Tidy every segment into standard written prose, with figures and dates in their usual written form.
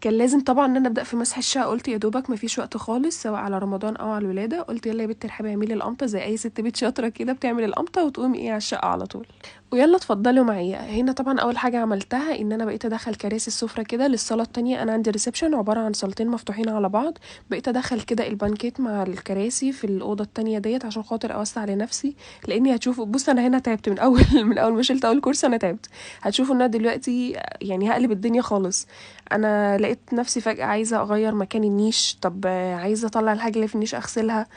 كان لازم طبعا ان انا ابدا في مسح الشقه. قلت يا دوبك مفيش وقت خالص سواء على رمضان او على الولاده، قلت يلا يا بنت ارحبي اعملي القمطه زي اي ست بيت شاطره كده بتعمل القمطه وتقومي ايه على الشقه على طول. ويلا اتفضلوا معايا. هنا طبعا اول حاجه عملتها ان انا بقيت ادخل كراسي السفره كده للصاله التانية. انا عندي ريسبشن عباره عن صالتين مفتوحين على بعض، بقيت ادخل كده البانكيت مع الكراسي في الاوضه التانية ديت عشان خاطر اوسع لنفسي. لاني هتشوفوا، بص انا هنا تعبت من اول من اول ما شلت اول كرسي انا تعبت. هتشوفوا ان انا دلوقتي يعني هقلب الدنيا خالص. انا لقيت نفسي فجأة عايزة اغير مكان النيش. طب عايزة اطلع الحاجة اللي في النيش اغسلها.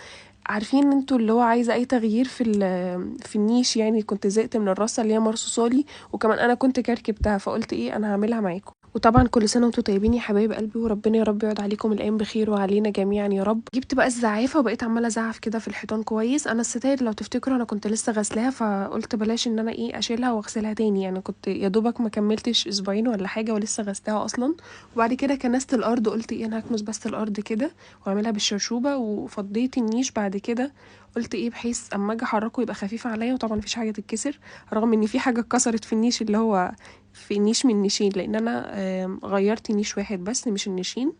عارفين انتوا اللي هو عايزة اي تغيير في النيش. يعني كنت زهقت من الرصة اللي هي مرصوصالي، وكمان انا كنت كركبتها، فقلت ايه انا هعملها معاكم. وطبعا كل سنه وانتم طيبين يا حبايب قلبي، وربنا يا رب يقعد عليكم الايام بخير وعلينا جميعا يا رب. جبت بقى الزعافه وبقيت عماله ازعف كده في الحيطان كويس. انا الستاير لو تفتكروا انا كنت لسه غسلاها، فقلت بلاش ان انا ايه اشيلها واغسلها تاني. يعني كنت يا دوبك ما كملتش اسبوعين ولا حاجه ولسه غسلاها اصلا. وبعد كده كنست الارض، قلت ايه انا هكنس بس الارض كده واعملها بالشرشوبه، وفضيت النيش بعد كده. قلت ايه بحيث اما اجي احركه يبقى خفيف عليا، وطبعا مفيش حاجه تتكسر، رغم ان في حاجه اتكسرت في النيش اللي هو في نيش من نيشين، لان انا غيرت نيش واحد بس مش النيشين.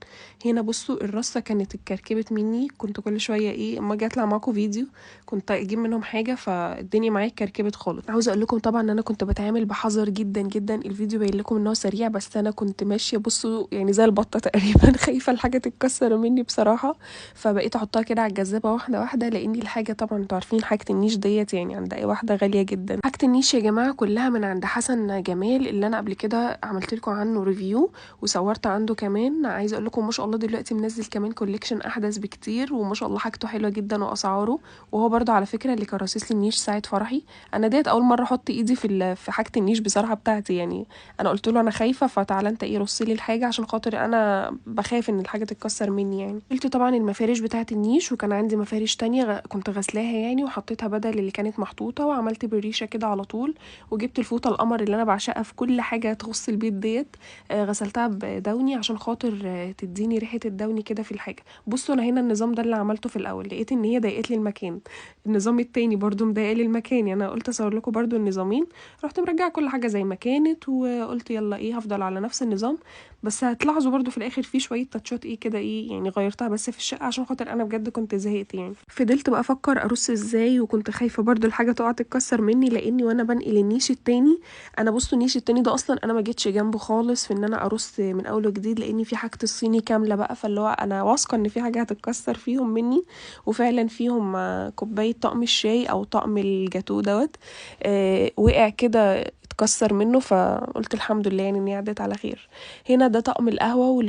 هنا بصوا الرصه كانت اتكركبت مني، كنت كل شويه ايه اما اجي اطلع معاكم فيديو كنت اجيب منهم حاجه، فالدنيا معايا اتكركبت خالص. عاوزه اقول لكم طبعا ان انا كنت بتعامل بحذر جدا جدا. الفيديو باين لكم ان هو سريع، بس انا كنت ماشيه بصوا يعني زي البطه تقريبا خايفه الحاجه تتكسر مني بصراحه. فبقيت احطها كده على الجذابه واحده واحده، لاني الحاجه طبعا انتوا عارفين حاجه النيش ديت يعني عند اي واحده غاليه جدا. حاجه النيش يا جماعه كلها من عند حسن جمال، اللي انا قبل كده عملت لكم عنه ريفيو وصورت عنده كمان. عايزه اقول لكم ما شاء الله دلوقتي منزل كمان كوليكشن احدث بكتير، وما شاء الله حاجته حلوه جدا واسعاره. وهو برضه على فكره اللي كان راسس لي النيش ساعه فرحي. انا ديت اول مره احط ايدي في حاجه النيش بصراحه بتاعتي. يعني انا قلت له انا خايفه، فتعالى انت ايه رص لي الحاجه عشان خاطر انا بخاف ان الحاجه تتكسر مني. يعني قلت طبعا المفارش بتاعه النيش، وكان عندي مفارش تانية كنت غسلاها يعني وحطيتها بدل اللي كانت محطوطه، وعملت بالريشه كده على طول. وجبت الفوطه القمر اللي انا بعشقها في كل حاجه تخص البيت ديت، غسلتها بدوني عشان خاطر تديني ريحه الدوني كده في الحاجه. بصوا انا هنا النظام ده اللي عملته في الاول، لقيت ان هي ضايقت لي المكان. النظام التاني برضو مضايق لي المكان، يعني انا قلت اصور لكم برضو النظامين. رحت مرجعه كل حاجه زي ما كانت، وقلت يلا ايه هفضل على نفس النظام. بس هتلاحظوا برضو في الاخر في شويه تاتشات ايه كده ايه يعني غيرتها بس في الشقه عشان خاطر انا بجد كنت زهقت. يعني فضلت بقى افكر ارص ازاي، وكنت خايفه برضو الحاجه تقع تتكسر مني، لاني وانا بنقل النيش التاني. انا بصوا النيش التاني ده اصلا انا ما جيتش جنبه خالص في ان انا ارص من اول وجديد، لاني في حاجه الصيني كامله بقى، فاللي هو انا واثقه ان في حاجه هتتكسر فيهم مني. وفعلا فيهم كوبايه طقم الشاي او طقم الجاتو دوت وقع كده اتكسر منه، فقلت الحمد لله يعني اني عدت على خير. هنا ده طقم القهوه واللي